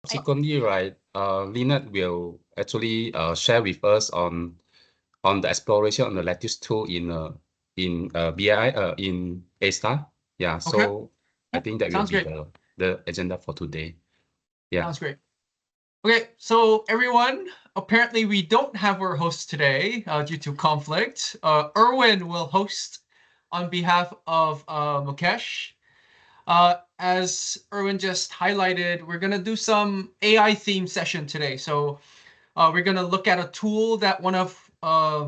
subsequently, right, Lynette will actually share with us on the exploration on the Lettuce tool in BI in A-star. Yeah, Okay. so I think that will Sounds be great. the agenda for today. Yeah. Sounds great. Okay, so everyone, apparently we don't have our host today due to conflict. Erwin will host on behalf of Mukesh. As Erwin just highlighted, we're gonna do some AI themed session today. So we're gonna look at a tool that one of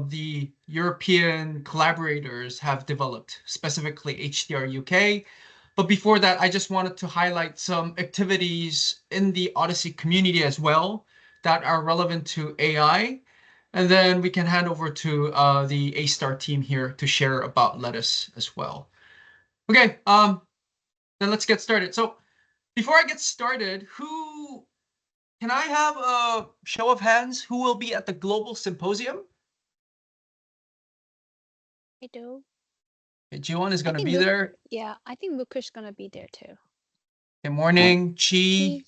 the European collaborators have developed, specifically HDR UK. But before that, I just wanted to highlight some activities in the Odyssey community as well that are relevant to AI. And then we can hand over to the A-star team here to share about Lettuce as well. Okay, then let's get started. So before I get started, can I have a show of hands who will be at the Global Symposium? I do. Okay, Jiwon is going to be there. Yeah, I think Mukesh is going to be there too. Good morning, Chi.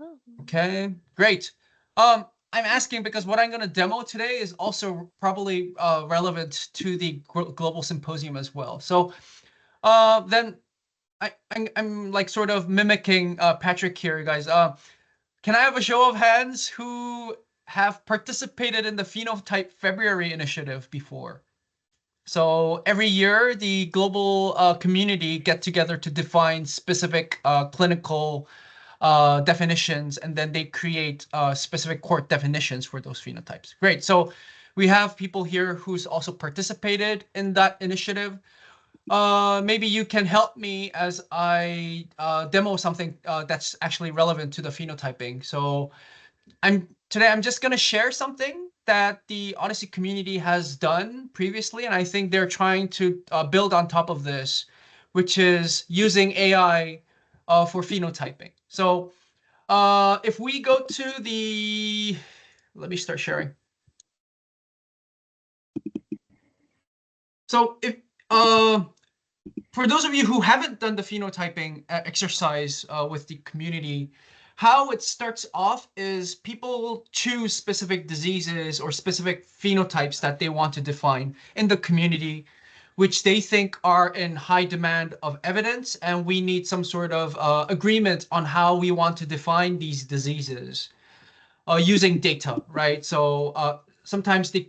Oh. Okay, great. I'm asking because what I'm going to demo today is also probably relevant to the Global Symposium as well. So then I'm like sort of mimicking Patrick here, guys. Can I have a show of hands who have participated in the Phenotype February initiative before? So every year, the global community get together to define specific clinical definitions, and then they create specific court definitions for those phenotypes. Great. So we have people here who's also participated in that initiative. Maybe you can help me as I demo something that's actually relevant to the phenotyping. So today I'm just going to share something that the Odyssey community has done previously, and I think they're trying to build on top of this, which is using AI for phenotyping. So if we go to let me start sharing. So if for those of you who haven't done the phenotyping exercise with the community, how it starts off is people choose specific diseases or specific phenotypes that they want to define in the community, which they think are in high demand of evidence, and we need some sort of agreement on how we want to define these diseases using data, right? So sometimes the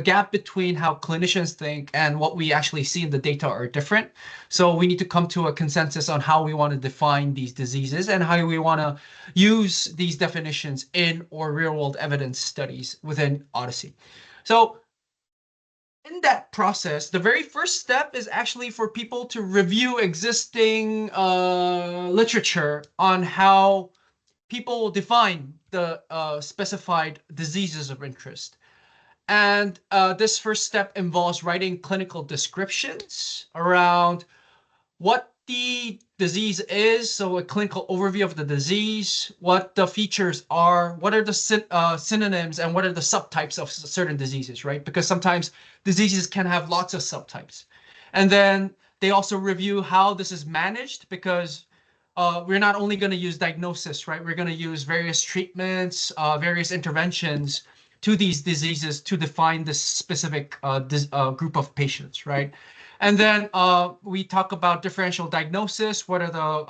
gap between how clinicians think and what we actually see in the data are different. So we need to come to a consensus on how we want to define these diseases and how we want to use these definitions in or real world evidence studies within Odyssey. So in that process, the very first step is actually for people to review existing literature on how people define the specified diseases of interest. And this first step involves writing clinical descriptions around what the disease is, so a clinical overview of the disease, what the features are, what are the synonyms, and what are the subtypes of certain diseases, right? Because sometimes diseases can have lots of subtypes. And then they also review how this is managed, because we're not only going to use diagnosis, right? We're going to use various treatments, various interventions to these diseases to define this specific group of patients, right? And then we talk about differential diagnosis. What are the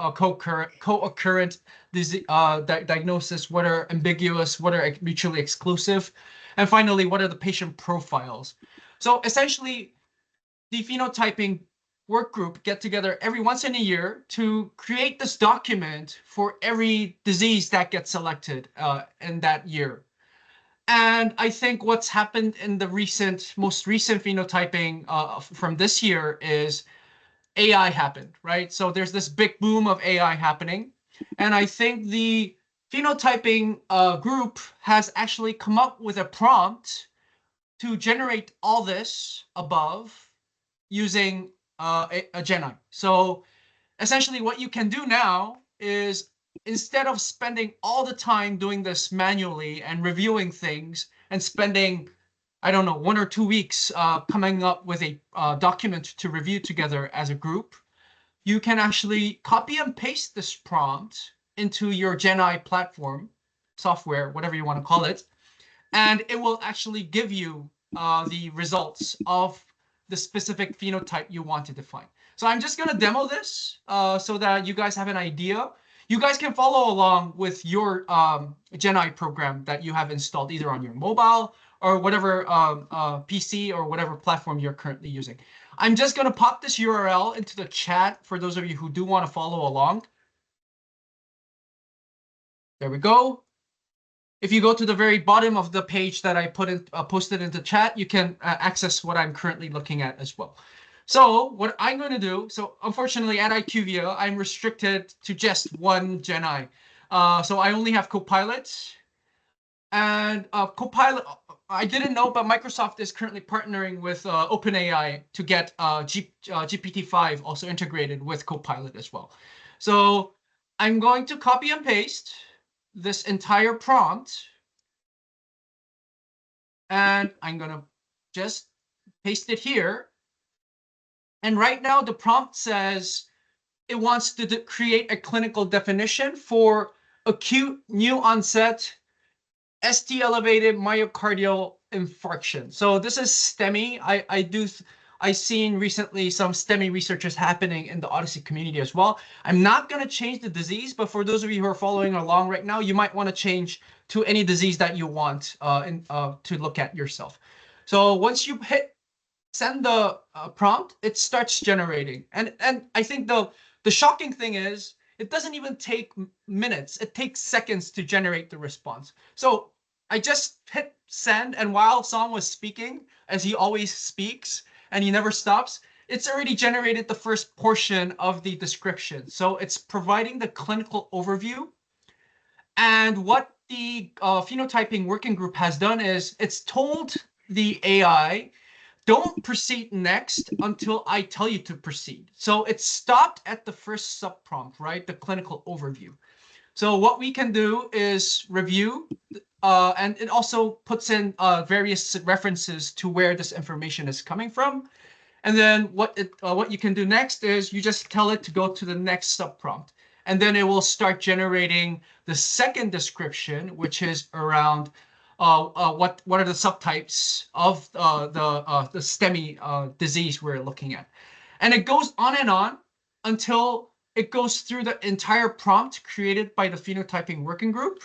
co-occurrent diagnosis? What are ambiguous? What are mutually exclusive? And finally, what are the patient profiles? So essentially, the phenotyping work group get together every once in a year to create this document for every disease that gets selected in that year. And I think what's happened in the most recent phenotyping from this year is AI happened, right? So there's this big boom of AI happening. And I think the phenotyping group has actually come up with a prompt to generate all this above using a Gen. So essentially what you can do now is, instead of spending all the time doing this manually and reviewing things and spending, I don't know, 1 or 2 weeks coming up with a document to review together as a group, you can actually copy and paste this prompt into your GenAI platform, software, whatever you want to call it, and it will actually give you the results of the specific phenotype you want to define. So I'm just going to demo this so that you guys have an idea. You guys can follow along with your GenAI program that you have installed either on your mobile or whatever PC or whatever platform you're currently using. I'm just going to pop this URL into the chat for those of you who do want to follow along. There we go. If you go to the very bottom of the page that I posted into chat, you can access what I'm currently looking at as well. So what I'm going to do, so unfortunately at IQVIA, I'm restricted to just one GenAI. So I only have Copilot. And Copilot, I didn't know, but Microsoft is currently partnering with OpenAI to get GPT-5 also integrated with Copilot as well. So I'm going to copy and paste this entire prompt. And I'm going to just paste it here. And right now, the prompt says it wants to create a clinical definition for acute new onset ST elevated myocardial infarction. So this is STEMI. I've seen recently some STEMI researchers happening in the Odyssey community as well. I'm not going to change the disease, but for those of you who are following along right now, you might want to change to any disease that you want to look at yourself. So once you hit send the prompt, it starts generating. And I think the shocking thing is it doesn't even take minutes. It takes seconds to generate the response. So I just hit send, and while Song was speaking, as he always speaks, and he never stops, it's already generated the first portion of the description. So it's providing the clinical overview. And what the phenotyping working group has done is it's told the AI, don't proceed next until I tell you to proceed. So it stopped at the first subprompt, right? The clinical overview. So what we can do is review, and it also puts in various references to where this information is coming from. And then what you can do next is you just tell it to go to the next subprompt. And then it will start generating the second description, which is around what are the subtypes of the STEMI disease we're looking at. And it goes on until it goes through the entire prompt created by the phenotyping working group.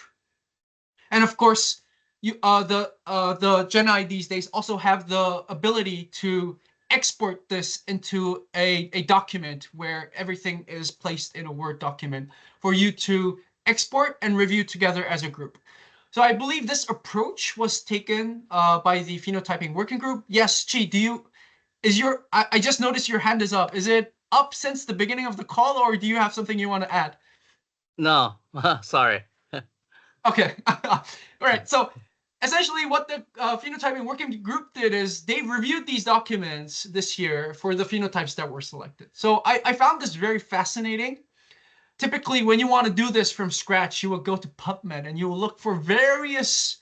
And of course, the GenAI these days also have the ability to export this into a document where everything is placed in a Word document for you to export and review together as a group. So I believe this approach was taken by the phenotyping working group. Yes, Chi, I just noticed your hand is up. Is it up since the beginning of the call, or do you have something you want to add? No, sorry. Okay. All right. So essentially what the phenotyping working group did is they reviewed these documents this year for the phenotypes that were selected. So I found this very fascinating. Typically, when you want to do this from scratch, you will go to PubMed and you will look for various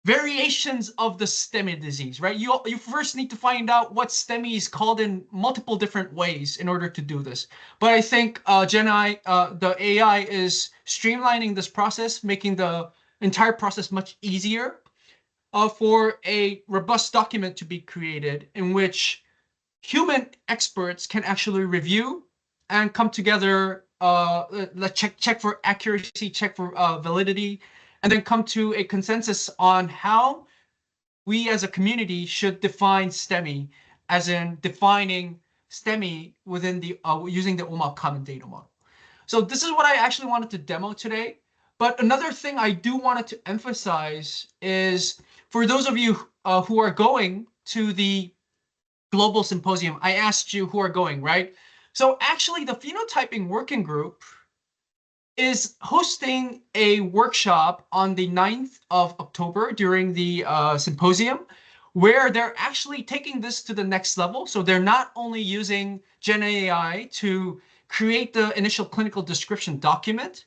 variations of the STEMI disease, right? You first need to find out what STEMI is called in multiple different ways in order to do this. But I think GenAI, the AI is streamlining this process, making the entire process much easier for a robust document to be created in which human experts can actually review and come together, check for accuracy, check for validity, and then come to a consensus on how we as a community should define STEMI, as in defining STEMI within the using the OMOP common data model. So this is what I actually wanted to demo today. But another thing I do wanted to emphasize is for those of you who are going to the global symposium, I asked you who are going, right? So actually the phenotyping working group is hosting a workshop on the 9th of October during the symposium, where they're actually taking this to the next level. So they're not only using GenAI to create the initial clinical description document,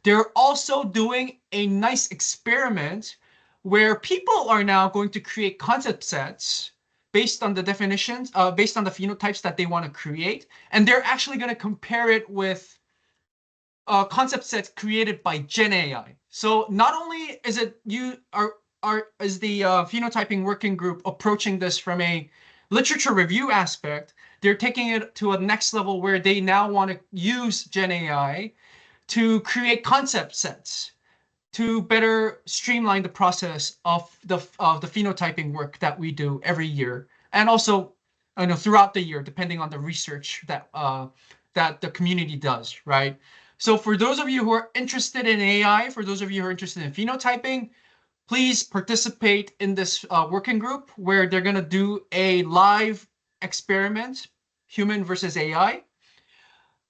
they're also doing a nice experiment where people are now going to create concept sets based on the definitions, based on the phenotypes that they want to create. And they're actually going to compare it with concept sets created by Gen AI. So not only is it is the phenotyping working group approaching this from a literature review aspect, they're taking it to a next level where they now want to use Gen AI to create concept sets to better streamline the process of the phenotyping work that we do every year, and also throughout the year, depending on the research that that the community does, right? So for those of you who are interested in AI, for those of you who are interested in phenotyping, please participate in this working group where they're going to do a live experiment, human versus AI.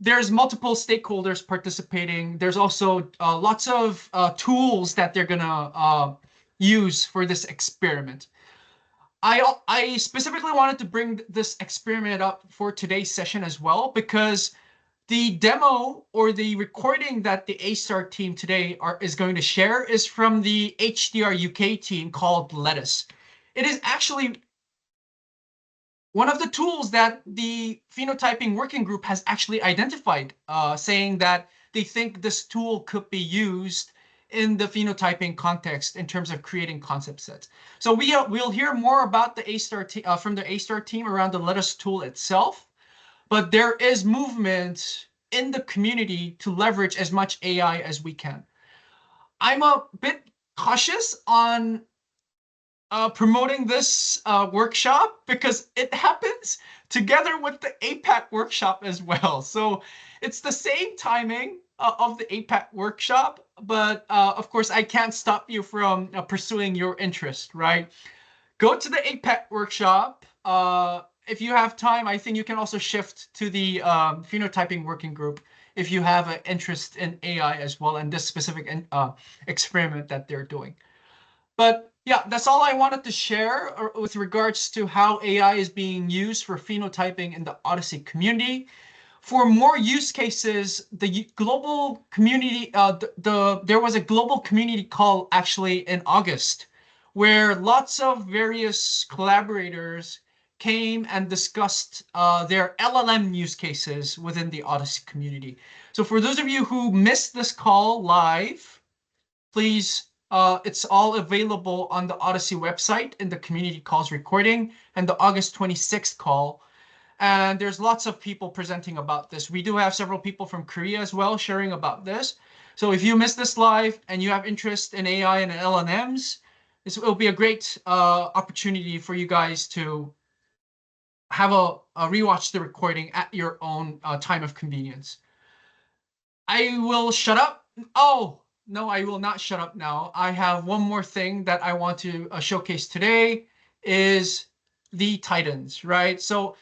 There's multiple stakeholders participating. There's also lots of tools that they're going to use for this experiment. I specifically wanted to bring this experiment up for today's session as well, because the demo or the recording that the A-Star team today is going to share is from the HDR UK team called Lettuce. It is actually one of the tools that the phenotyping working group has actually identified, saying that they think this tool could be used in the phenotyping context in terms of creating concept sets. So we'll hear more about the A-Star from the A-Star team around the Lettuce tool itself, but there is movement in the community to leverage as much AI as we can. I'm a bit cautious on promoting this workshop because it happens together with the APAC workshop as well. So it's the same timing of the APAC workshop, but of course I can't stop you from pursuing your interest, right? Go to the APAC workshop. If you have time, I think you can also shift to the phenotyping working group if you have an interest in AI as well and this specific experiment that they're doing. But yeah, that's all I wanted to share with regards to how AI is being used for phenotyping in the Odyssey community. For more use cases, the global community, there was a global community call actually in August, where lots of various collaborators came and discussed their LLM use cases within the Odyssey community. So for those of you who missed this call live, please, it's all available on the Odyssey website in the community calls recording and the August 26th call. And there's lots of people presenting about this. We do have several people from Korea as well sharing about this. So if you missed this live and you have interest in AI and LLMs, this will be a great opportunity for you guys to have a rewatch the recording at your own time of convenience. I will shut up. Oh, no, I will not shut up now. I have one more thing that I want to showcase today is the Titans, right? So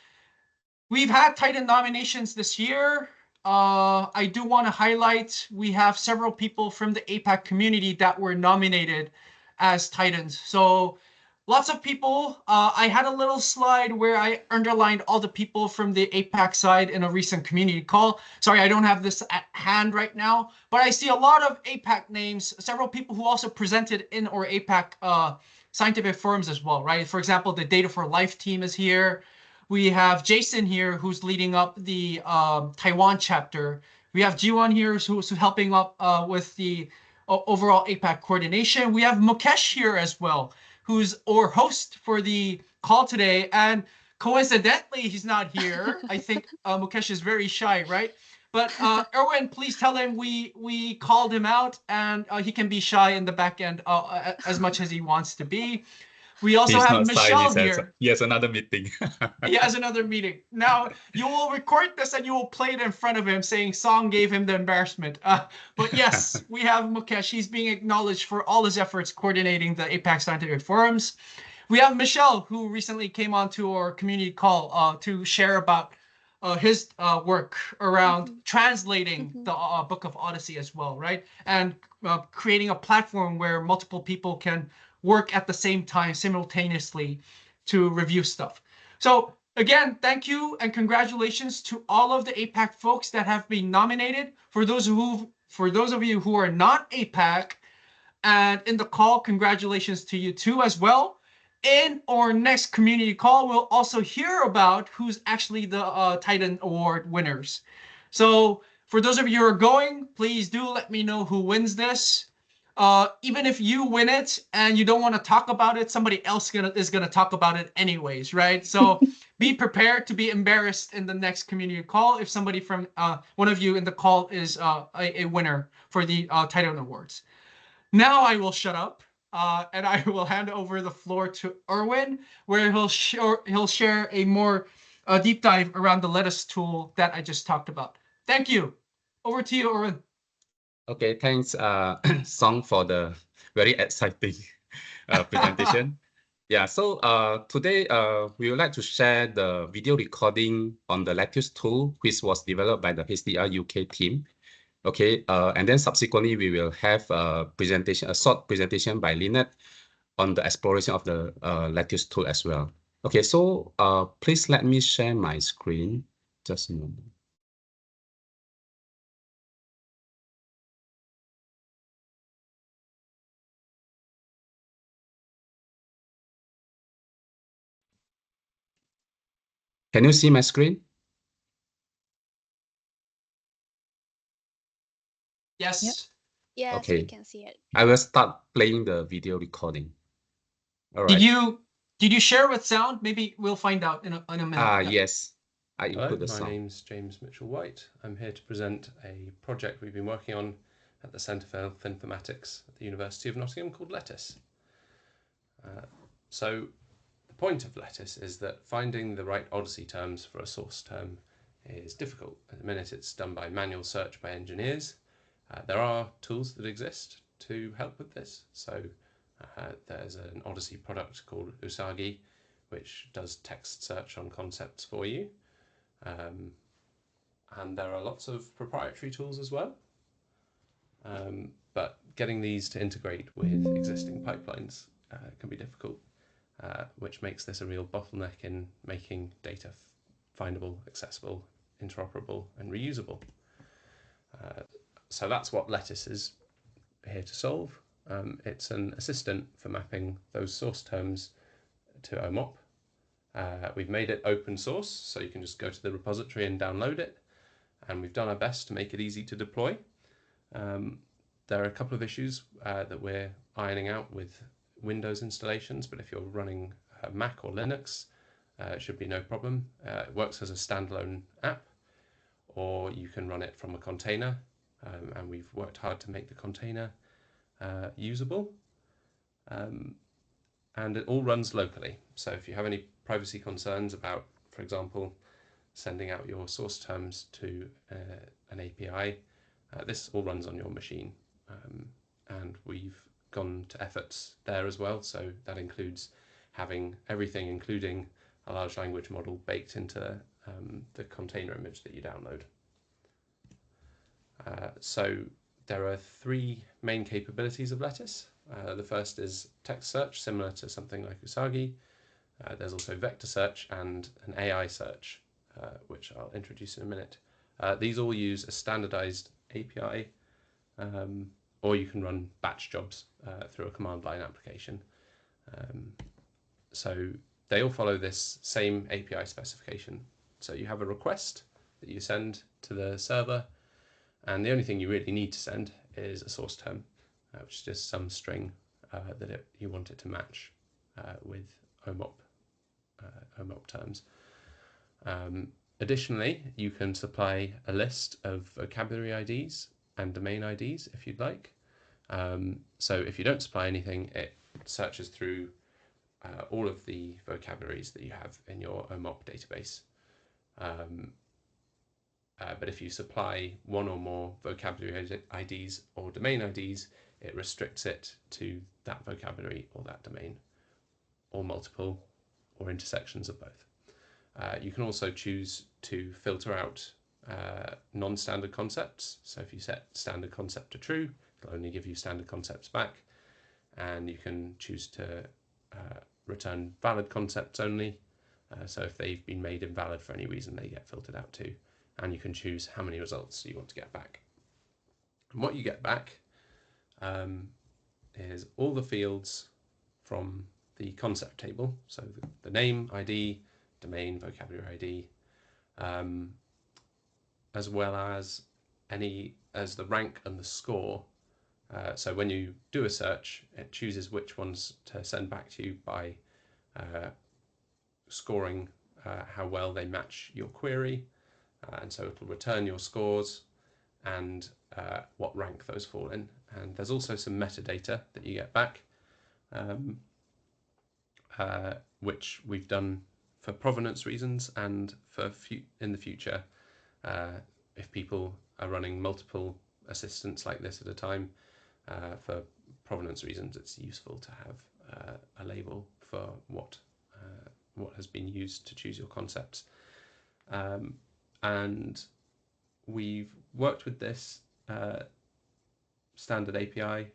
we've had Titan nominations this year. I do want to highlight, we have several people from the APAC community that were nominated as Titans. So lots of people. I had a little slide where I underlined all the people from the APAC side in a recent community call. Sorry, I don't have this at hand right now, but I see a lot of APAC names, several people who also presented in our APAC scientific forums as well, right? For example, the Data for Life team is here. We have Jason here, who's leading up the Taiwan chapter. We have Jiwon here, who's helping up with the overall APAC coordination. We have Mukesh here as well, who's our host for the call today. And coincidentally, he's not here. I think Mukesh is very shy, right? But Erwin, please tell him we called him out and he can be shy in the back end as much as he wants to be. We also have Michelle here. He has another meeting. He has another meeting. Now, you will record this and you will play it in front of him saying Song gave him the embarrassment. But yes, we have Mukesh. He's being acknowledged for all his efforts coordinating the APAC scientific forums. We have Michelle, who recently came onto our community call to share about his work around translating the Book of Odyssey as well, right? And creating a platform where multiple people can work at the same time simultaneously to review stuff. So again, thank you and congratulations to all of the APAC folks that have been nominated. For those of you who are not APAC and in the call, congratulations to you too as well. In our next community call, we'll also hear about who's actually the Titan Award winners. So For those of you who are going, please do let me know who wins this. Even if you win it and you don't want to talk about it, somebody else is gonna talk about it anyways, right? So be prepared to be embarrassed in the next community call if somebody from one of you in the call is a winner for the Titan Awards. Now I will shut up and I will hand over the floor to Erwin, where he'll share a more deep dive around the Lettuce tool that I just talked about. Thank you. Over to you, Erwin. Okay, thanks, Song, for the very exciting presentation. Yeah, so today we would like to share the video recording on the Lettuce tool, which was developed by the HDR UK team. Okay, and then subsequently we will have a presentation, a short presentation by Lynette on the exploration of the Lettuce tool as well. Okay, so please let me share my screen. Just a moment. Can you see my screen? Yes. Yep. Yes, we Okay. can see it. I will start playing the video recording. All right. Did you share with sound? Maybe we'll find out in a minute. Yes. I Hello, include the my sound. name's James Mitchell-White. I'm here to present a project we've been working on at the Centre for Health Informatics at the University of Nottingham called Lettuce. So the point of Lettuce is that finding the right OHDSI terms for a source term is difficult. At the minute it's done by manual search by engineers. There are tools that exist to help with this. So there's an OHDSI product called ㅍGenerative, which does text search on concepts for you. And there are lots of proprietary tools as well. But getting these to integrate with existing pipelines can be difficult, which makes this a real bottleneck in making data findable, accessible, interoperable, and reusable. So that's what Lettuce is here to solve. It's an assistant for mapping those source terms to OMOP. We've made it open source, so you can just go to the repository and download it. And we've done our best to make it easy to deploy. There are a couple of issues that we're ironing out with Windows installations, but if you're running Mac or Linux, it should be no problem. It works as a standalone app, or you can run it from a container, and we've worked hard to make the container usable. And it all runs locally. So if you have any privacy concerns about, for example, sending out your source terms to an API, this all runs on your machine. And we've gone to efforts there as well. So that includes having everything, including a large language model, baked into the container image that you download. So there are three main capabilities of Lettuce. The first is text search, similar to something like ㅍGenerative. There's also vector search and an AI search, which I'll introduce in a minute. These all use a standardized API, or you can run batch jobs through a command line application. So they all follow this same API specification. So you have a request that you send to the server, and the only thing you really need to send is a source term, which is just some string that you want it to match with OMOP terms. Additionally, you can supply a list of vocabulary IDs and domain IDs if you'd like. So if you don't supply anything, it searches through all of the vocabularies that you have in your OMOP database. But if you supply one or more vocabulary IDs or domain IDs, it restricts it to that vocabulary or that domain, or multiple, or intersections of both. You can also choose to filter out non-standard concepts. So if you set standard concept to true, it'll only give you standard concepts back. And you can choose to return valid concepts only. So if they've been made invalid for any reason, they get filtered out too. And you can choose how many results you want to get back. And what you get back is all the fields from the concept table. So the name, ID, domain, vocabulary ID, as well as as the rank and the score. So when you do a search, it chooses which ones to send back to you by scoring how well they match your query, and so it'll return your scores and what rank those fall in. And there's also some metadata that you get back, which we've done for provenance reasons and for in the future, if people are running multiple assistants like this at a time, for provenance reasons, it's useful to have a label for what has been used to choose your concepts. And we've worked with this standard API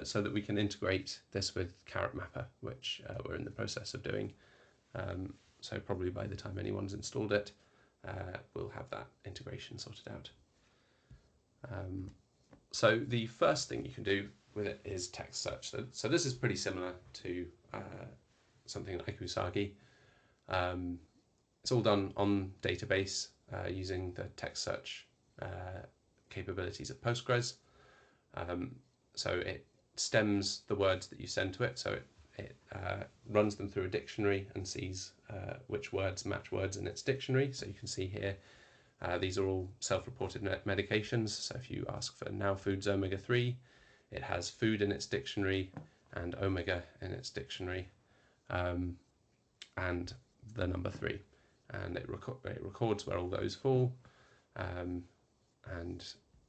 so that we can integrate this with Carrot Mapper, which we're in the process of doing. So probably by the time anyone's installed it, we'll have that integration sorted out. So the first thing you can do with it is text search. So this is pretty similar to something like Usagi. It's all done on database using the text search capabilities of Postgres. So it stems the words that you send to it. So it runs them through a dictionary and sees which words match words in its dictionary. So you can see here, these are all self-reported medications. So if you ask for Now Foods omega-3, it has food in its dictionary and omega in its dictionary, and the number 3. And it records where all those fall. And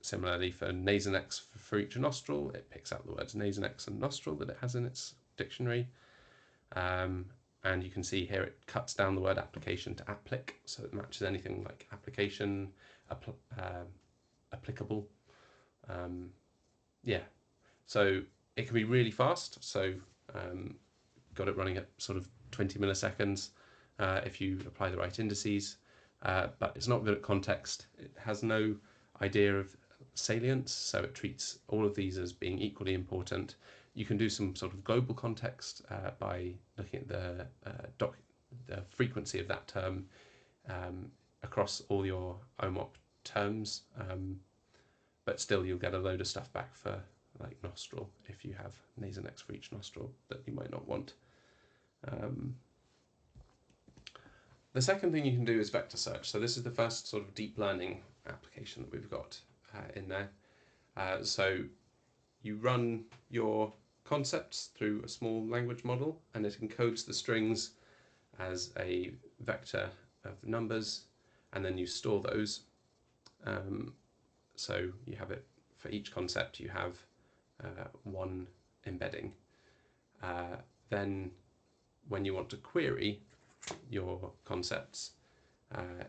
similarly for Nasonex for each nostril, it picks out the words Nasonex and nostril that it has in its dictionary. And you can see here it cuts down the word application to applic, so it matches anything like application, applicable. Yeah, so it can be really fast. So got it running at sort of 20 milliseconds if you apply the right indices, but it's not good at context. It has no idea of salience, so it treats all of these as being equally important. You can do some sort of global context by looking at the frequency of that term across all your OMOP terms, but still you'll get a load of stuff back for like nostril if you have Nasonex for each nostril that you might not want. The second thing you can do is vector search. So this is the first sort of deep learning application that we've got in there. So you run your concepts through a small language model, and it encodes the strings as a vector of numbers, and then you store those. So you have it for each concept, you have one embedding. Then when you want to query your concepts,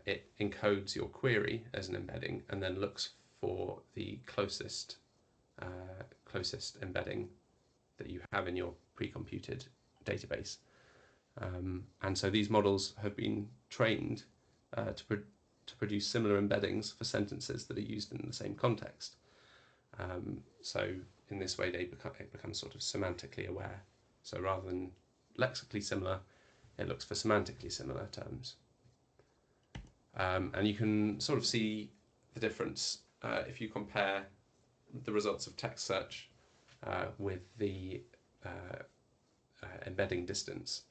it encodes your query as an embedding and then looks for the closest embedding that you have in your pre-computed database. And so these models have been trained to produce similar embeddings for sentences that are used in the same context. So in this way, it becomes sort of semantically aware. So rather than lexically similar, it looks for semantically similar terms. And you can sort of see the difference if you compare the results of text search with the embedding distance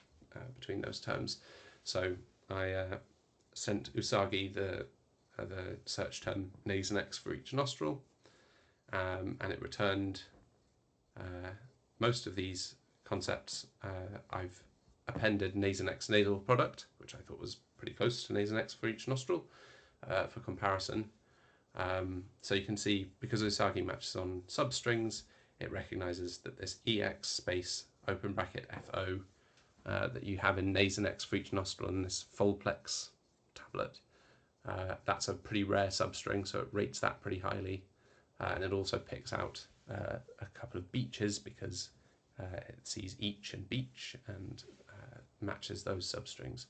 between those terms. So I sent Usagi the search term Nasonex for each nostril, and it returned most of these concepts. I've appended Nasonex nasal product, which I thought was pretty close to Nasonex for each nostril for comparison. So you can see, because Usagi matches on substrings, it recognizes that this EX space open bracket FO that you have in Nasonex for each nostril in this Folplex tablet, that's a pretty rare substring, so it rates that pretty highly. And it also picks out a couple of beaches because it sees each and beach and matches those substrings.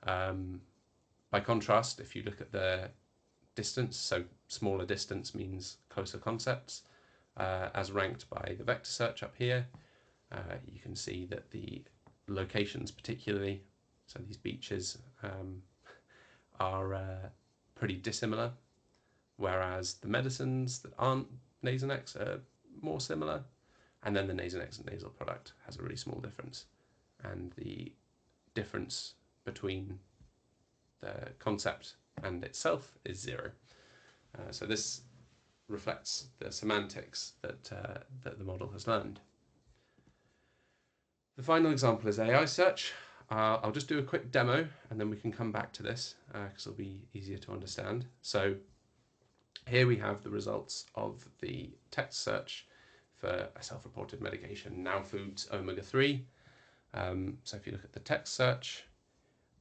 By contrast, if you look at the distance, so smaller distance means closer concepts, as ranked by the vector search up here, you can see that the locations particularly, so these beaches, are pretty dissimilar. whereas the medicines that aren't Nasonex are more similar, and then the Nasonex and nasal product has a really small difference, and the difference between the concept and itself is 0. So this reflects the semantics that the model has learned. The final example is AI search. I'll just do a quick demo and then we can come back to this because it'll be easier to understand. So here we have the results of the text search for a self-reported medication, Now Foods omega-3. So if you look at the text search,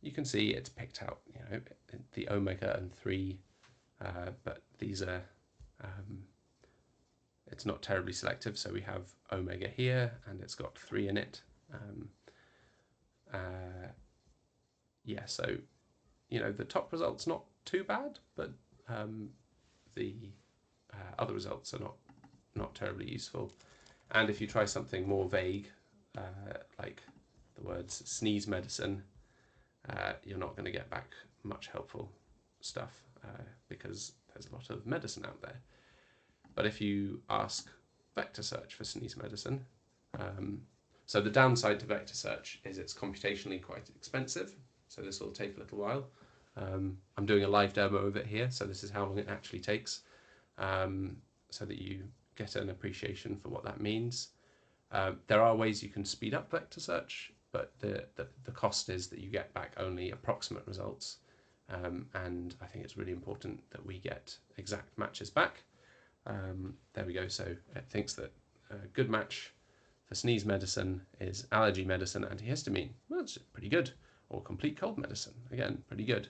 you can see it's picked out, the omega and 3, but these are, it's not terribly selective. So we have omega here and it's got 3 in it. Yeah, so, the top result's not too bad, but the other results are not terribly useful. And if you try something more vague, like the words sneeze medicine, you're not going to get back much helpful stuff because there's a lot of medicine out there. But if you ask vector search for sneeze medicine, so the downside to vector search is it's computationally quite expensive, so this will take a little while. I'm doing a live demo of it here, so this is how long it actually takes, so that you get an appreciation for what that means. There are ways you can speed up vector search, but the cost is that you get back only approximate results, and I think it's really important that we get exact matches back. There we go, so it thinks that a good match for sneeze medicine is allergy medicine antihistamine. Well, that's pretty good. Or complete cold medicine, again, pretty good.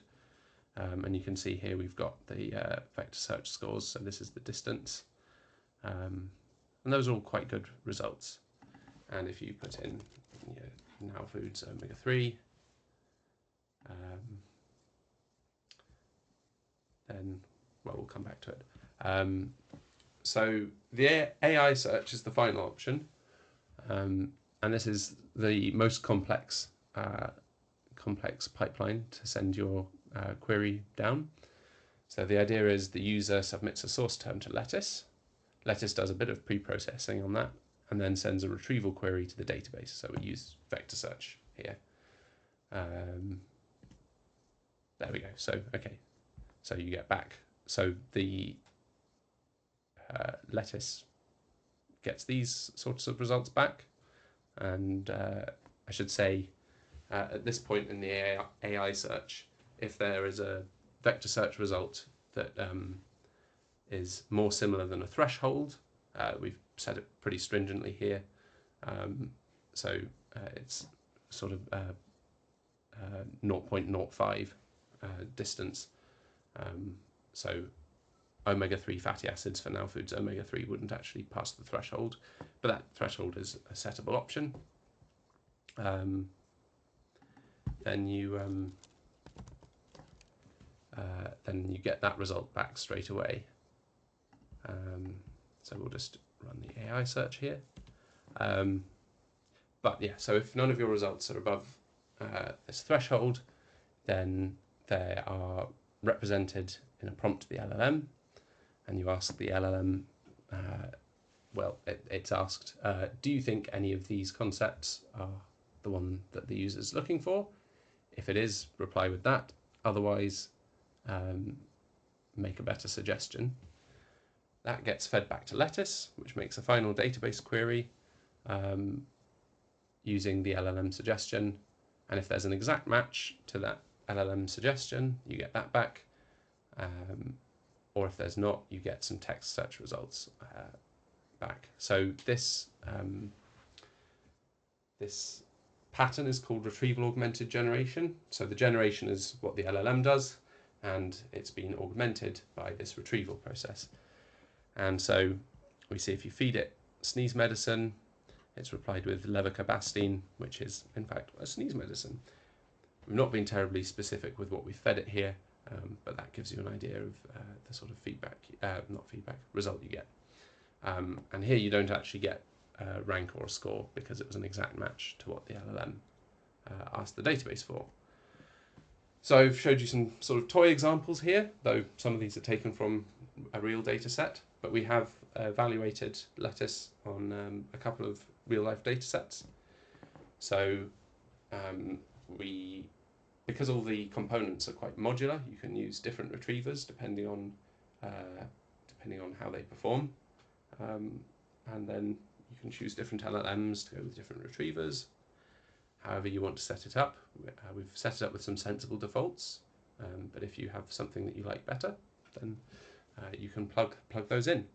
And you can see here we've got the vector search scores, so this is the distance. And those are all quite good results. And if you put in Now Foods omega-3, then, well, we'll come back to it. So the AI search is the final option. And this is the most complex pipeline to send your query down. So the idea is the user submits a source term to Lettuce. Lettuce does a bit of pre-processing on that and then sends a retrieval query to the database. So we use vector search here. There we go. So, okay. So you get back. So the Lettuce gets these sorts of results back. And I should say, at this point in the AI search, if there is a vector search result that is more similar than a threshold, we've set it pretty stringently here. So it's sort of 0.05 distance. So omega-3 fatty acids for Now Foods omega-3 wouldn't actually pass the threshold, but that threshold is a settable option. Then you get that result back straight away. So we'll just run the AI search here. But yeah, so if none of your results are above this threshold, then they are represented in a prompt to the LLM, and you ask the LLM, well, it's asked, do you think any of these concepts are the one that the user is looking for? If it is, reply with that. Otherwise, make a better suggestion. That gets fed back to Lettuce, which makes a final database query using the LLM suggestion. And if there's an exact match to that LLM suggestion, you get that back. Or if there's not, you get some text search results back. So this this pattern is called retrieval augmented generation. So the generation is what the LLM does, and it's been augmented by this retrieval process. And so we see if you feed it sneeze medicine, it's replied with levetiracetam, which is in fact a sneeze medicine. We've not been terribly specific with what we fed it here, but that gives you an idea of the sort of result you get. And here you don't actually get a rank or a score because it was an exact match to what the LLM asked the database for. So I've showed you some sort of toy examples here, though some of these are taken from a real data set, but we have evaluated Lettuce on a couple of real life data sets. So because all the components are quite modular, you can use different retrievers depending on how they perform, and then you can choose different LLMs to go with different retrievers. However you want to set it up, we've set it up with some sensible defaults, but if you have something that you like better, then you can plug those in.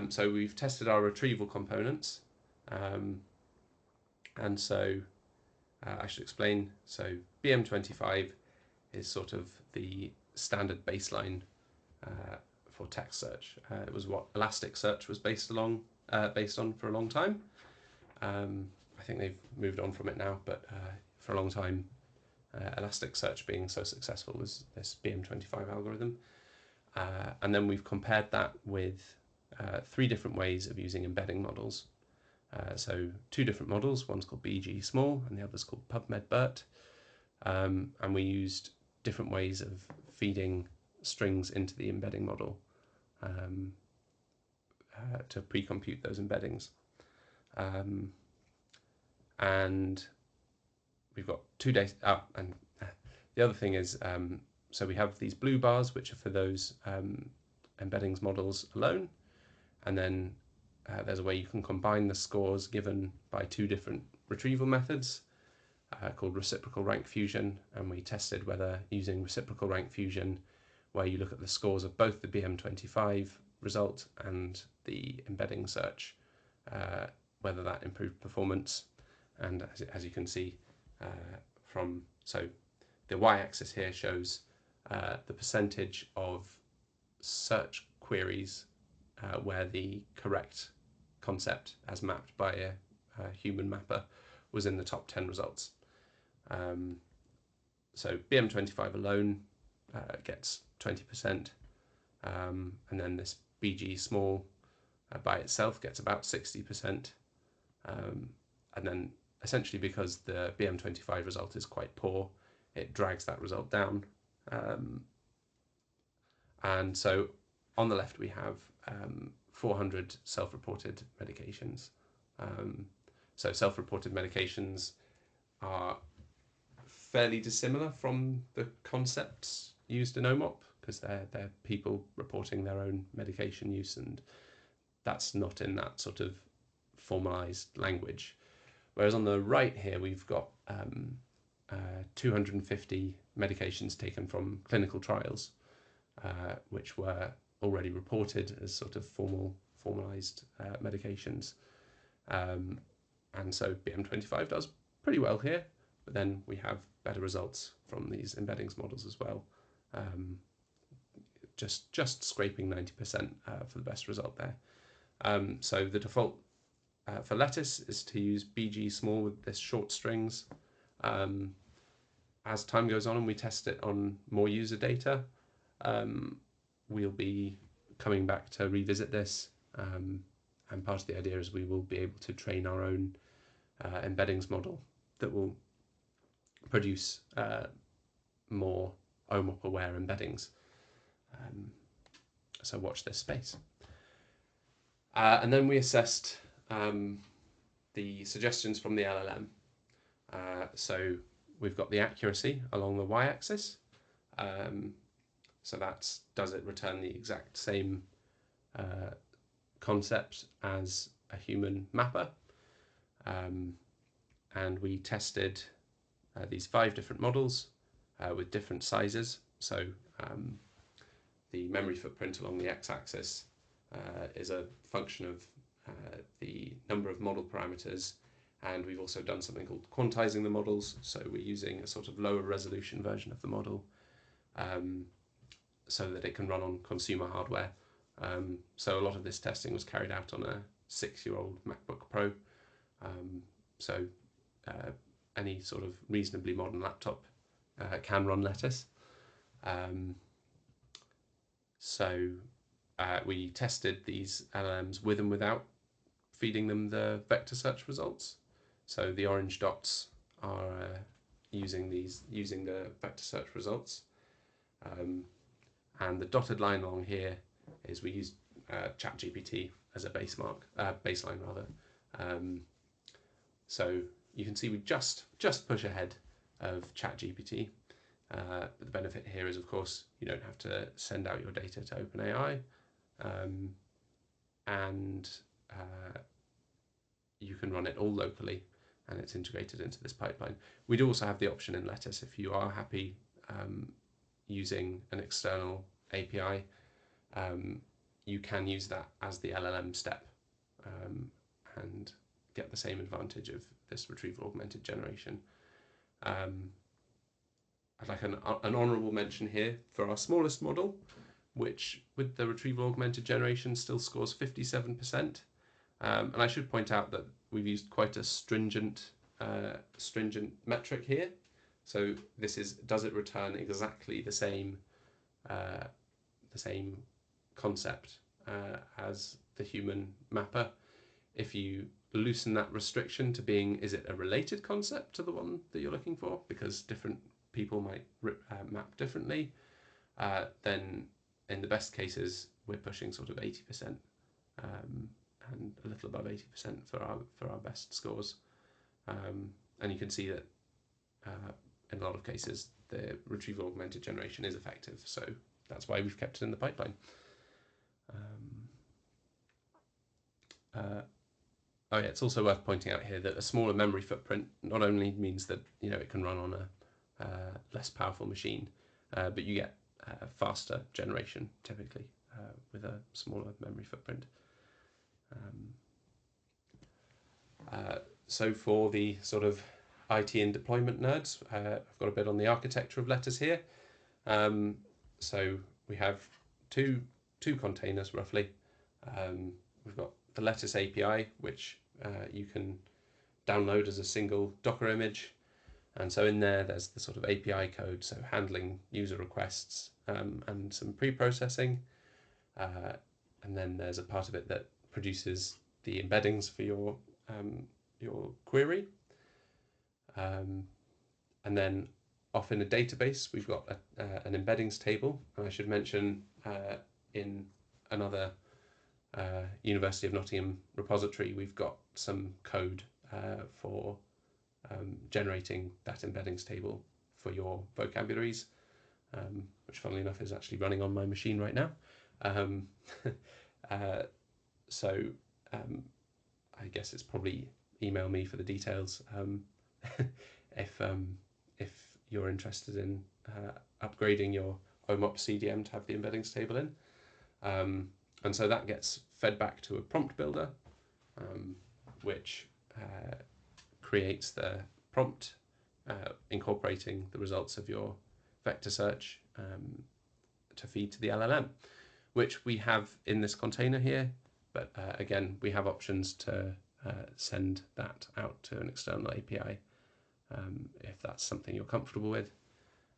So we've tested our retrieval components, and so I should explain. So BM25 is sort of the standard baseline for text search. It was what Elasticsearch was based on for a long time. I think they've moved on from it now, but for a long time, Elasticsearch being so successful was this BM25 algorithm. And then we've compared that with 3 different ways of using embedding models. So 2 different models, one's called BG Small and the other's called PubMed-BERT. And we used different ways of feeding strings into the embedding model to pre-compute those embeddings. And we've got 2 days. And the other thing is, so we have these blue bars, which are for those embeddings models alone. And then there's a way you can combine the scores given by 2 different retrieval methods called reciprocal rank fusion. And we tested whether using reciprocal rank fusion, where you look at the scores of both the BM25 result and the embedding search, whether that improved performance. And as you can see so the y-axis here shows the percentage of search queries where the correct concept as mapped by a human mapper was in the top 10 results. So BM25 alone gets 20%, and then this BG Small by itself gets about 60%, and then essentially because the BM25 result is quite poor, it drags that result down. And so on the left we have 400 self-reported medications. So self-reported medications are fairly dissimilar from the concepts used in OMOP, because they're people reporting their own medication use, and that's not in that sort of formalized language. Whereas on the right here, we've got 250 medications taken from clinical trials, which were already reported as sort of formalized medications. And so BM25 does pretty well here, but then we have better results from these embeddings models as well. Just scraping 90% for the best result there. So the default for Lettuce is to use BG Small with this short strings. As time goes on and we test it on more user data, we'll be coming back to revisit this. And part of the idea is we will be able to train our own embeddings model that will produce more OMOP-aware embeddings. So watch this space. And then we assessed the suggestions from the LLM. So we've got the accuracy along the y-axis. So that's, does it return the exact same concept as a human mapper? And we tested these 5 different models with different sizes. So the memory footprint along the x-axis is a function of the number of model parameters, and we've also done something called quantizing the models. So we're using a sort of lower resolution version of the model so that it can run on consumer hardware. So a lot of this testing was carried out on a 6-year-old MacBook Pro. So any sort of reasonably modern laptop can run Lettuce. So we tested these LLMs with and without feeding them the vector search results. So the orange dots are using the vector search results. And the dotted line along here is we use ChatGPT as a baseline rather. So you can see we just push ahead of ChatGPT. But the benefit here is, of course, you don't have to send out your data to OpenAI, and you can run it all locally, and it's integrated into this pipeline. We do also have the option in Lettuce, if you are happy using an external API, you can use that as the LLM step and get the same advantage of this retrieval augmented generation. I'd like an honourable mention here for our smallest model, which with the retrieval augmented generation still scores 57%. And I should point out that we've used quite a stringent metric here. So this is, does it return exactly the same concept as the human mapper? If you loosen that restriction to being, is it a related concept to the one that you're looking for, because different people might map differently, then in the best cases we're pushing sort of 80%, and a little above 80% for our best scores. And you can see that in a lot of cases the retrieval augmented generation is effective, so that's why we've kept it in the pipeline. Oh yeah, it's also worth pointing out here that a smaller memory footprint not only means that it can run on a less powerful machine, but you get faster generation typically with a smaller memory footprint. So for the sort of IT and deployment nerds, I've got a bit on the architecture of Lettuce here. So we have two containers roughly. We've got the Lettuce API, which you can download as a single Docker image. And so in there's the sort of API code, so handling user requests and some pre-processing. And then there's a part of it that produces the embeddings for your query. And then off in a database, we've got an embeddings table. And I should mention in another University of Nottingham repository, we've got some code for generating that embeddings table for your vocabularies, which funnily enough is actually running on my machine right now. So I guess it's probably email me for the details if you're interested in upgrading your OMOP CDM to have the embeddings table in. And so that gets fed back to a prompt builder, which creates the prompt incorporating the results of your vector search to feed to the LLM, which we have in this container here. But again, we have options to send that out to an external API if that's something you're comfortable with.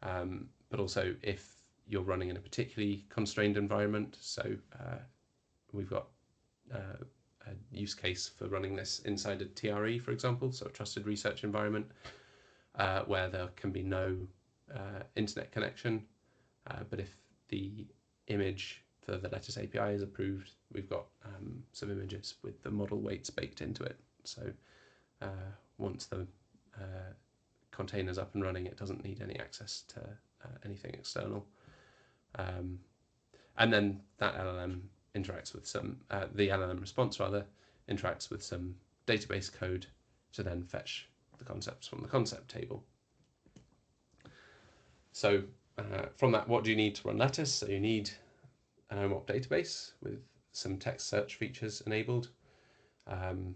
But also if you're running in a particularly constrained environment. So we've got a use case for running this inside a TRE, for example, so a trusted research environment, where there can be no internet connection. But if the image for the Lettuce API is approved, we've got some images with the model weights baked into it. So once the container's up and running, it doesn't need any access to anything external. And then that LLM interacts with some, the LLM response rather, interacts with some database code to then fetch the concepts from the concept table. So from that, what do you need to run Lettuce? So you need an OMOP database with some text search features enabled. The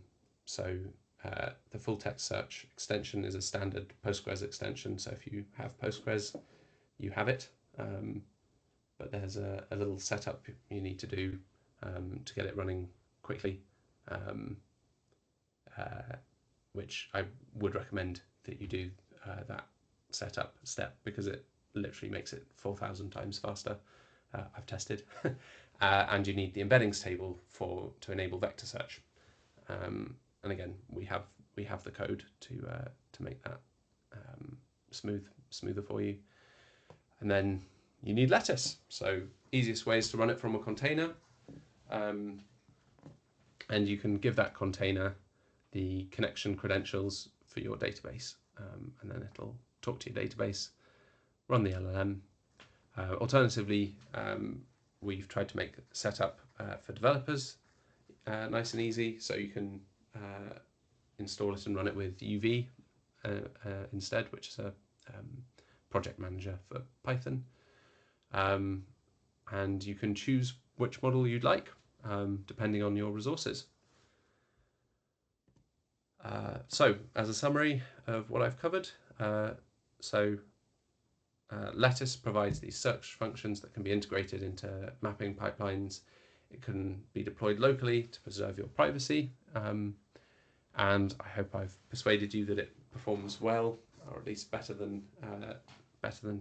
full text search extension is a standard Postgres extension. So if you have Postgres, you have it. But there's a little setup you need to do to get it running quickly, which I would recommend that you do that setup step, because it literally makes it 4,000 times faster. I've tested. And you need the embeddings table to enable vector search. And again, we have the code to make that smoother for you. And then you need Lettuce. So easiest way is to run it from a container. And you can give that container the connection credentials for your database. And then it'll talk to your database, run the LLM. Alternatively, we've tried to make setup for developers nice and easy, so you can install it and run it with UV instead, which is a project manager for Python. And you can choose which model you'd like, depending on your resources. So as a summary of what I've covered, Lettuce provides these search functions that can be integrated into mapping pipelines. It can be deployed locally to preserve your privacy. And I hope I've persuaded you that it performs well, or at least better than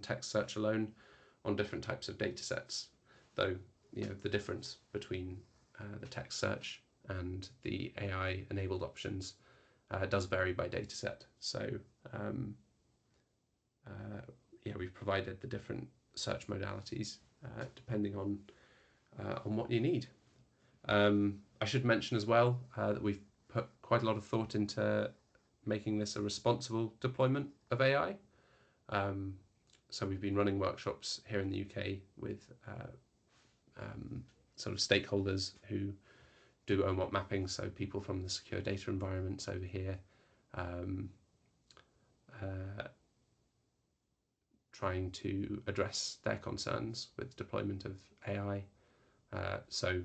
text search alone on different types of data sets. Though, the difference between the text search and the AI-enabled options does vary by data set. So we've provided the different search modalities depending on what you need. I should mention as well that we've put quite a lot of thought into making this a responsible deployment of AI. So we've been running workshops here in the UK with sort of stakeholders who do OMOP mapping, so people from the secure data environments over here, trying to address their concerns with deployment of AI. So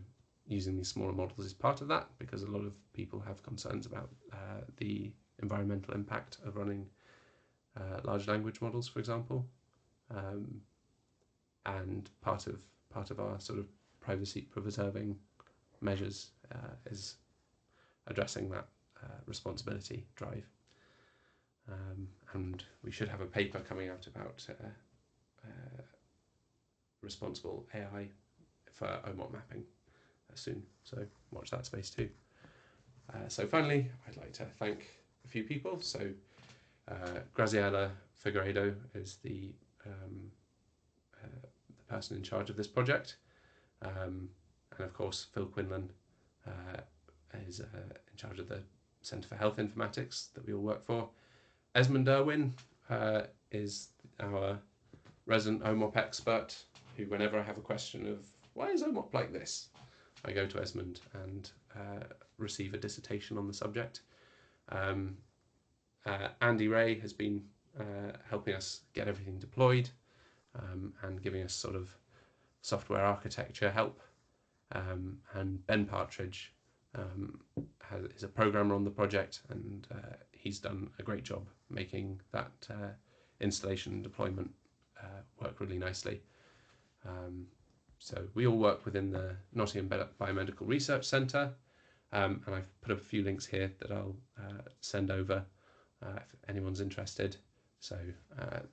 using these smaller models is part of that, because a lot of people have concerns about the environmental impact of running large language models, for example. And part of our sort of privacy preserving measures is addressing that responsibility drive. And we should have a paper coming out about responsible AI for OMOP mapping soon, so watch that space too. So finally, I'd like to thank a few people. So Graziella Figueiredo is the person in charge of this project, and of course Phil Quinlan is in charge of the Centre for Health Informatics that we all work for. Esmond Irwin is our resident OMOP expert, who, whenever I have a question of why is OMOP like this, I go to Esmond and receive a dissertation on the subject. Andy Ray has been helping us get everything deployed and giving us sort of software architecture help. And Ben Partridge is a programmer on the project, and he's done a great job making that installation and deployment work really nicely. So we all work within the Nottingham Biomedical Research Centre, and I've put a few links here that I'll send over if anyone's interested. So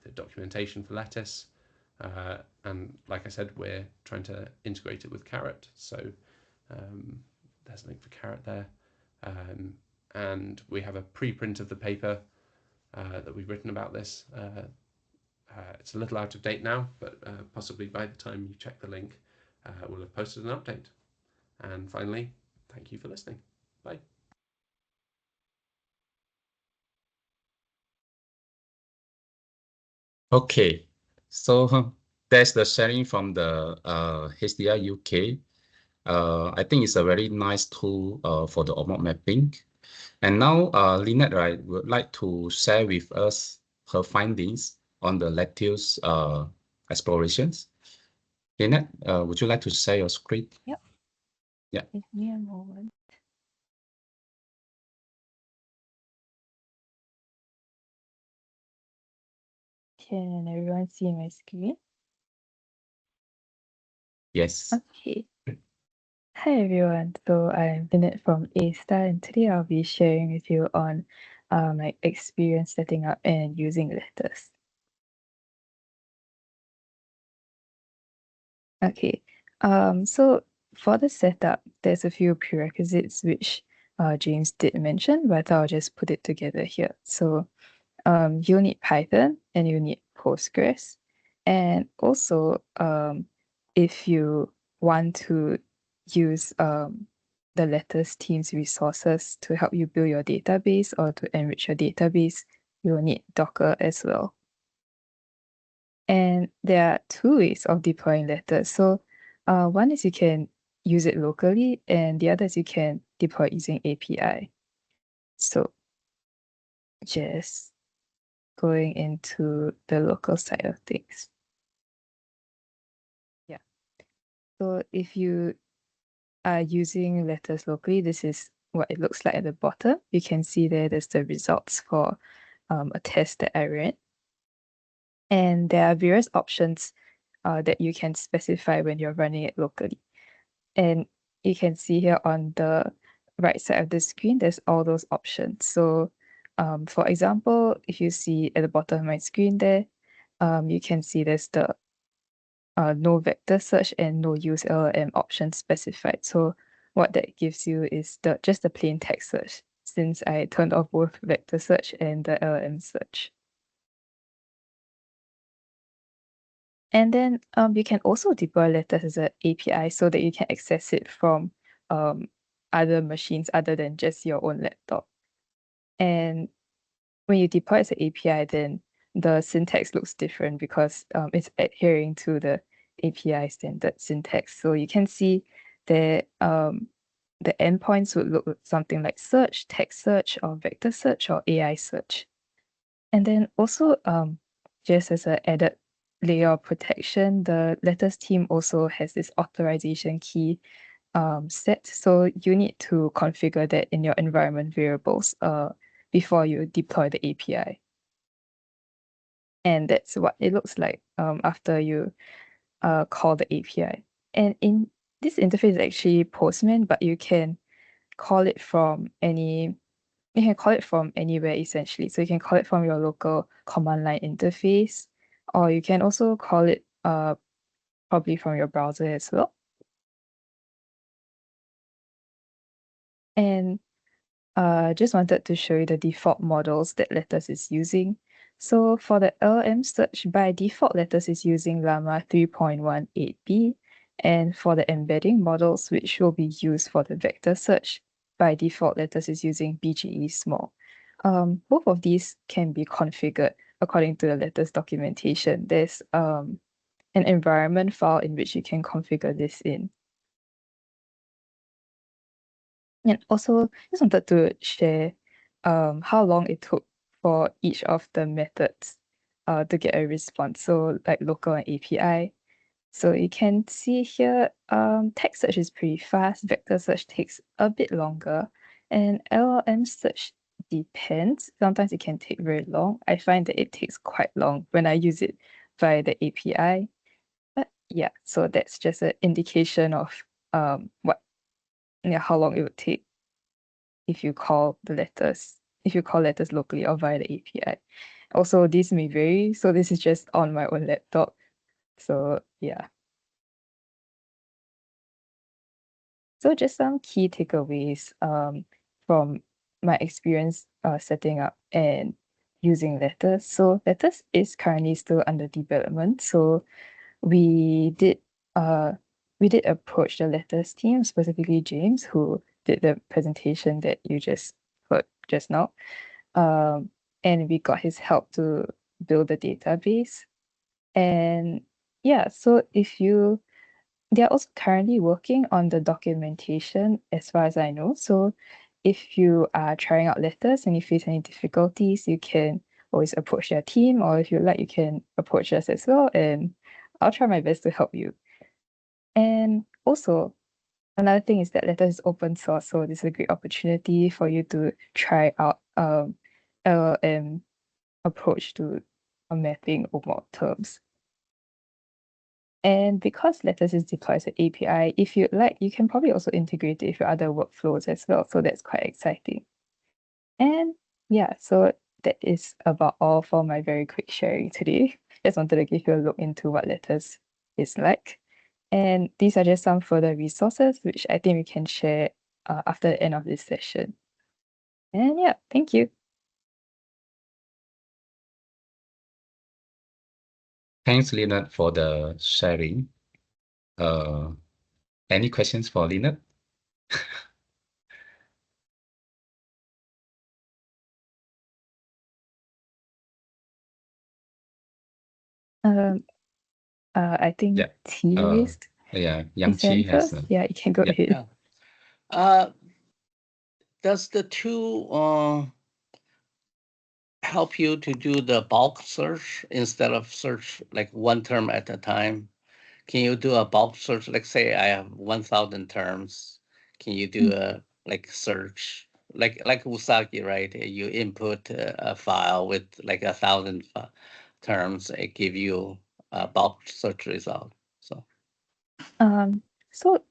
the documentation for Lettuce, and like I said, we're trying to integrate it with Carrot. So there's a link for Carrot there. And we have a preprint of the paper that we've written about this. It's a little out of date now, but possibly by the time you check the link, we'll have posted an update. And finally, thank you for listening. Bye. Okay, so that's the sharing from the HDR UK. I think it's a very nice tool for the OMOP mapping. And now Lynette, right, would like to share with us her findings on the Lettuce explorations. Lynette, would you like to share your screen? Yep. Yeah. Give me a moment. Can everyone see my screen? Yes. Okay. Hi everyone. So I'm Lynette from A-Star, and today I'll be sharing with you on my experience setting up and using Lettuce. Okay. So for the setup, there's a few prerequisites which James did mention, but I'll just put it together here. So you'll need Python and you'll need Postgres. And also, if you want to use the Lettuce team's resources to help you build your database or to enrich your database, you'll need Docker as well. And there are two ways of deploying Lettuce. So one is you can use it locally, and the other is you can deploy using API. So just going into the local side of things. Yeah. So if you are using Lettuce locally, this is what it looks like at the bottom. You can see there's the results for a test that I ran. And there are various options that you can specify when you're running it locally. And you can see here on the right side of the screen, there's all those options. So for example, if you see at the bottom of my screen there, you can see there's the no vector search and no use LLM option specified. So what that gives you is just the plain text search, since I turned off both vector search and the LLM search. And then you can also deploy Lettuce as an API so that you can access it from other machines other than just your own laptop. And when you deploy as an API, then the syntax looks different because it's adhering to the API standard syntax. So you can see that the endpoints would look something like search, text search, or vector search, or AI search. And then also, just as an added layer of protection, the Lettuce team also has this authorization key set. So you need to configure that in your environment variables before you deploy the API. And that's what it looks like after you call the API. And in this interface is actually Postman, but you can call it from anywhere essentially. So you can call it from your local command line interface, or you can also call it probably from your browser as well. And just wanted to show you the default models that Lettuce is using. So for the LLM search, by default, Lettuce is using Llama 3.18b. And for the embedding models, which will be used for the vector search, by default, Lettuce is using BGE small. Both of these can be configured according to the Lettuce documentation. There's an environment file in which you can configure this in. And also, just wanted to share how long it took for each of the methods to get a response. So like local and API. So you can see here, text search is pretty fast. Vector search takes a bit longer. And LLM search depends. Sometimes it can take very long. I find that it takes quite long when I use it via the API. But yeah, so that's just an indication of how long it would take if you call Lettuce locally or via the API. Also, these may vary, so this is just on my own laptop. So yeah. So just some key takeaways from my experience setting up and using Lettuce. So Lettuce is currently still under development. So we did approach the Lettuce team, specifically James, who did the presentation that you just heard just now. And we got his help to build the database. And yeah, so they're also currently working on the documentation as far as I know. So if you are trying out Lettuce and you face any difficulties, you can always approach their team, or if you like, you can approach us as well, and I'll try my best to help you. And also, another thing is that Lettuce is open source, so this is a great opportunity for you to try out LLM approach to mapping OMOP terms. And because Lettuce is deployed as an API, if you like, you can probably also integrate it with your other workflows as well. So that's quite exciting. And yeah, so that is about all for my very quick sharing today. Just wanted to give you a look into what Lettuce is like. And these are just some further resources, which I think we can share after the end of this session. And yeah, thank you. Thanks, Leonard, for the sharing. Any questions for Leonard? I think Yeah. T raised Yeah, his Yang Chi hand has first. Yeah, you can go yeah. ahead. Yeah. Does the tool help you to do the bulk search instead of search like one term at a time? Can you do a bulk search? Like say I have 1,000 terms. Can you do a like search like Usagi, right? You input a file with like 1,000 terms. It give you a bulk search result. So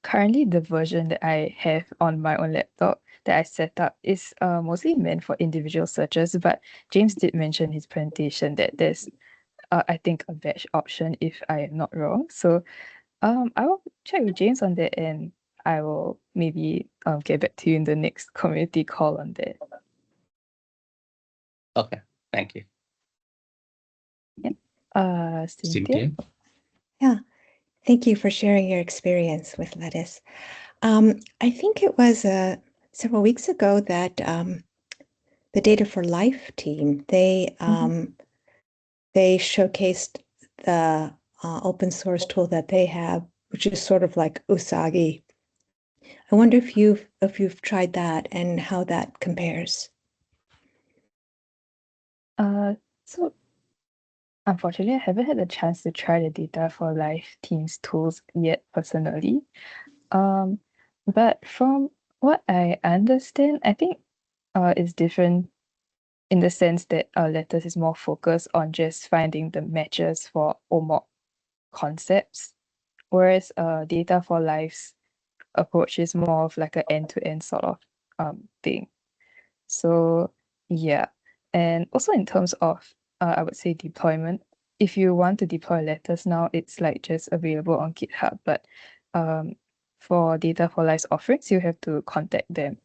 currently the version that I have on my own laptop that I set up is mostly meant for individual searches, but James did mention in his presentation that there's I think a batch option if I am not wrong. So I will check with James on that and I will maybe get back to you in the next community call on that. Okay, thank you. Cynthia? Yeah, thank you for sharing your experience with Lettuce. I think it was several weeks ago that the Data for Life team, they showcased the open source tool that they have, which is sort of like Usagi. I wonder if you've tried that and how that compares. So unfortunately, I haven't had a chance to try the Data for Life team's tools yet personally. But from what I understand, I think it's different in the sense that Lettuce is more focused on just finding the matches for OMOP concepts, whereas Data for Life's approach is more of like an end-to-end sort of thing. So yeah, and also in terms of I would say deployment, if you want to deploy Lettuce now, it's like just available on GitHub, but for Data for Life's offerings, you have to contact them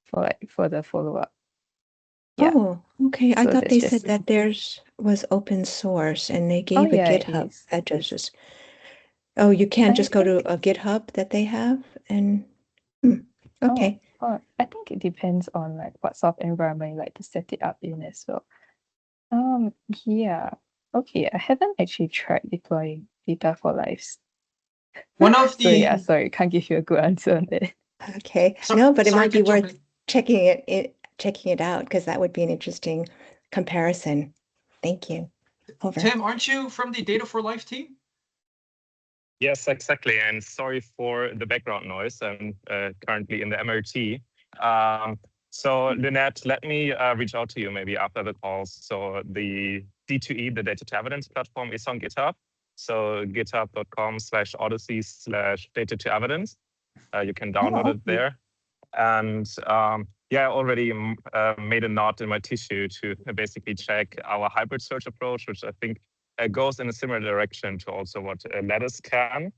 for like further follow-up. Yeah. Oh, okay. I So thought that's they just said that theirs was open source and they Oh gave a yeah, it GitHub is. addresses. Oh, you can't I just go to think a GitHub that they have and okay. I think it depends on like what sort of environment you like to set it up in as well. Yeah. Okay, I haven't actually tried deploying Data for Lives. One of So yeah, the sorry, can't give you a good answer on that. Okay. So- No, but it sorry might to be jump worth in. checking it out because that would be an interesting comparison. Thank you. Over. Tim, aren't you from the Data for Life team? Yes, exactly. And sorry for the background noise. I'm currently in the MRT. So Lynette, let me reach out to you maybe after the call. So the D2E, the Data to Evidence platform, is on GitHub. So github.com/odyssey/data to evidence. You can download it there. And yeah, I already made a note in my tissue to basically check our hybrid search approach, which I think goes in a similar direction to also what Lettuce can.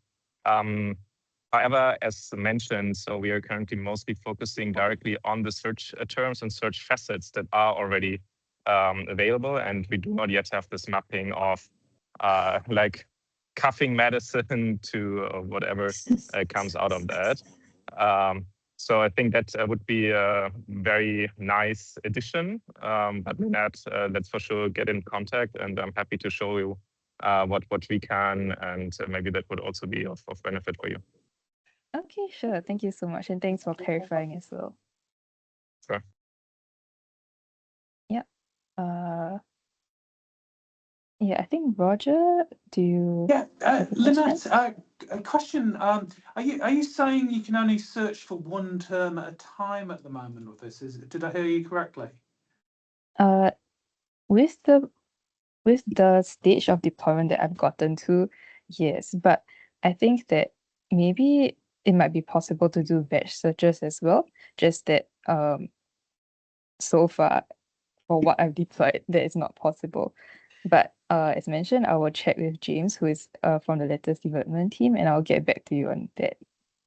However, as mentioned, so we are currently mostly focusing directly on the search terms and search facets that are already available, and we do not yet have this mapping of like coughing medicine to whatever comes out of that. So I think that would be a very nice addition. But Lynette, let's for sure get in contact, and I'm happy to show you what we can, and maybe that would also be of benefit for you. Okay, sure. Thank you so much, and thanks for clarifying as well. Sure. Yeah. Yeah, I think Roger, do you? Yeah, have a Lynette, a question. Are you saying you can only search for one term at a time at the moment with this? Did I hear you correctly? With the stage of deployment that I've gotten to, yes, but I think that maybe it might be possible to do batch searches as well. Just that so far for what I've deployed, that is not possible. But as mentioned, I will check with James, who is from the Lettuce development team, and I'll get back to you on that.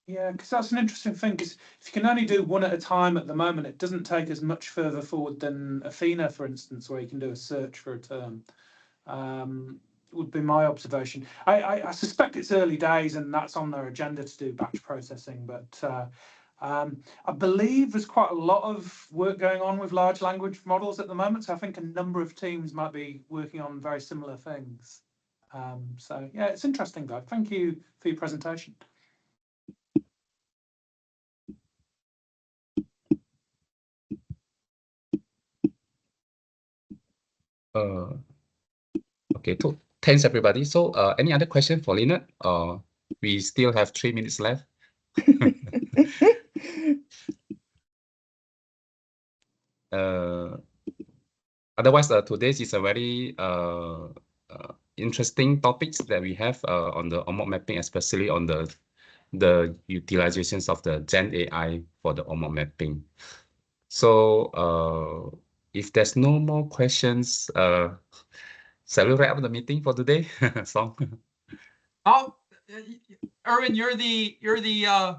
Yeah, because that's an interesting thing, because if you can only do one at a time at the moment, it doesn't take as much further forward than Athena, for instance, where you can do a search for a term. would be my observation. I suspect it's early days and that's on their agenda to do batch processing, but I believe there's quite a lot of work going on with large language models at the moment. So I think a number of teams might be working on very similar things. So yeah, it's interesting though. Thank you for your presentation. Okay, thanks everybody. So any other question for Leonard? We still have 3 minutes left. Otherwise, today's is a very interesting topics that we have on the OMOP mapping, especially on the utilizations of the Gen AI for the OMOP mapping. So if there's no more questions, shall we wrap up the meeting for today? Song. Oh, Erwin, you're the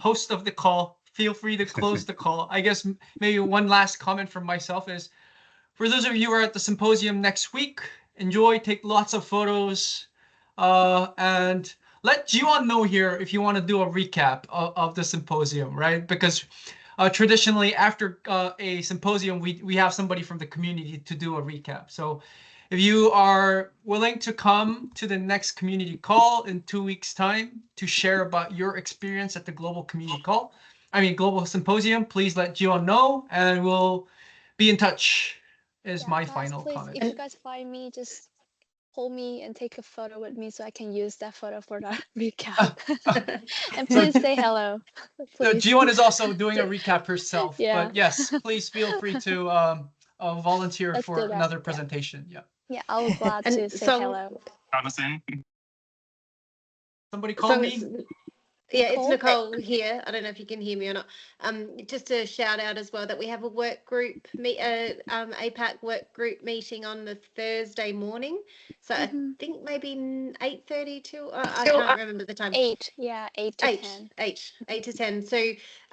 host of the call. Feel free to close the call. I guess maybe one last comment from myself is, for those of you who are at the symposium next week, enjoy, take lots of photos, and let Jiwon know here if you want to do a recap of the symposium, right? Because traditionally after a symposium, we have somebody from the community to do a recap. So if you are willing to come to the next community call in 2 weeks' time to share about your experience at the global global symposium, please let Jiwon know and we'll be in touch. Is my guys, final please, comment. if you guys find me, just hold me and take a photo with me so I can use that photo for the recap. And please say hello. Please. Jiwon is also doing a recap herself. Yeah. But yes, please feel free to volunteer Let's for do that, another yeah. presentation. Yeah. Yeah, I would glad And to say so- hello. Somebody call me. Yeah, it's Nicole? Nicole here. I don't know if you can hear me or not. Just to shout out as well that we have a work group, APAC work group meeting on the Thursday morning. So I think maybe 8:30 to, I can't remember the time. 8, yeah, 8 to 10. 8 to 10. So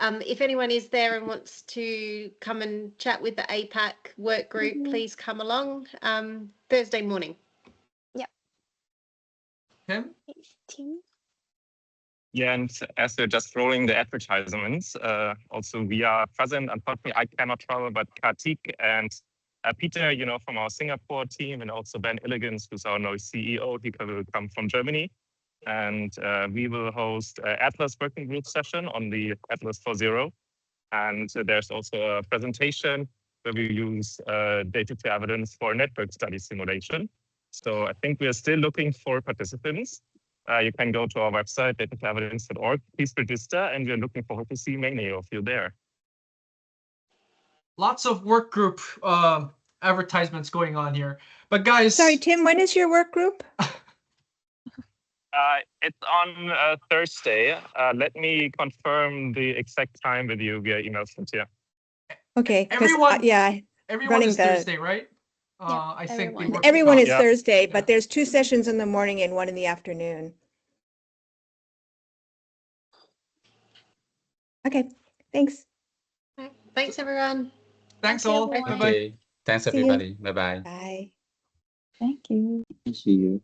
if anyone is there and wants to come and chat with the APAC work group, please come along Thursday morning. Tim? 18. Yeah, and as we're just rolling the advertisements, also we are present. Unfortunately, I cannot travel, but Kartik and Peter, from our Singapore team, and also Ben Illigans, who's our new CEO, he will come from Germany. And we will host an Atlas working group session on the Atlas 4.0. And there's also a presentation where we use data to evidence for network study simulation. So I think we are still looking for participants. You can go to our website, datatoevidence.org. Please register, and we're looking forward to see many of you there. Lots of work group advertisements going on here. But guys... Sorry, Tim, when is your work group? It's on Thursday. Let me confirm the exact time with you via email, Cynthia. Okay. Everyone, yeah, everyone is Thursday, right? Yeah, I think we work everyone is Yeah. Thursday, but there's 2 sessions in the morning and 1 in the afternoon. Okay, thanks. Thanks, everyone. Thanks Thank you, all. everyone. Bye-bye. Okay, thanks See you. everybody. Bye-bye. Bye. Thank you. See you.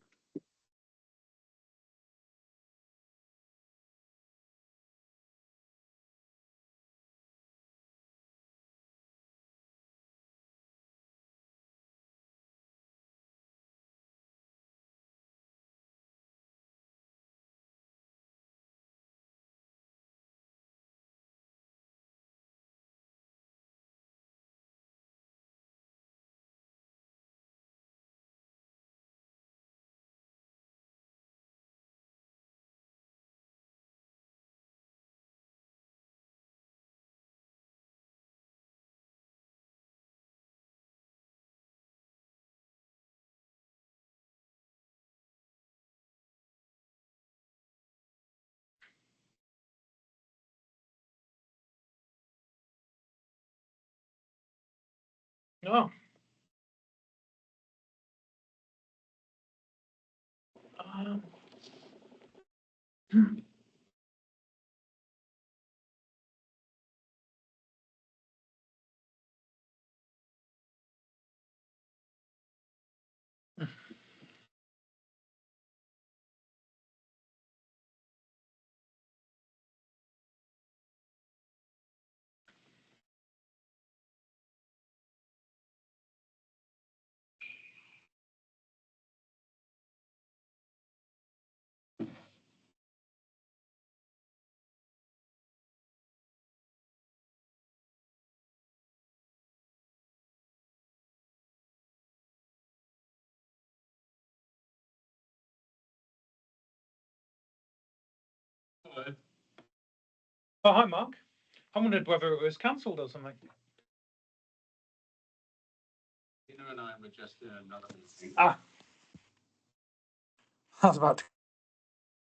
Oh. Oh, hi, Mark. I wondered whether it was cancelled or something. Tina and I were just in another meeting. Ah. I was about to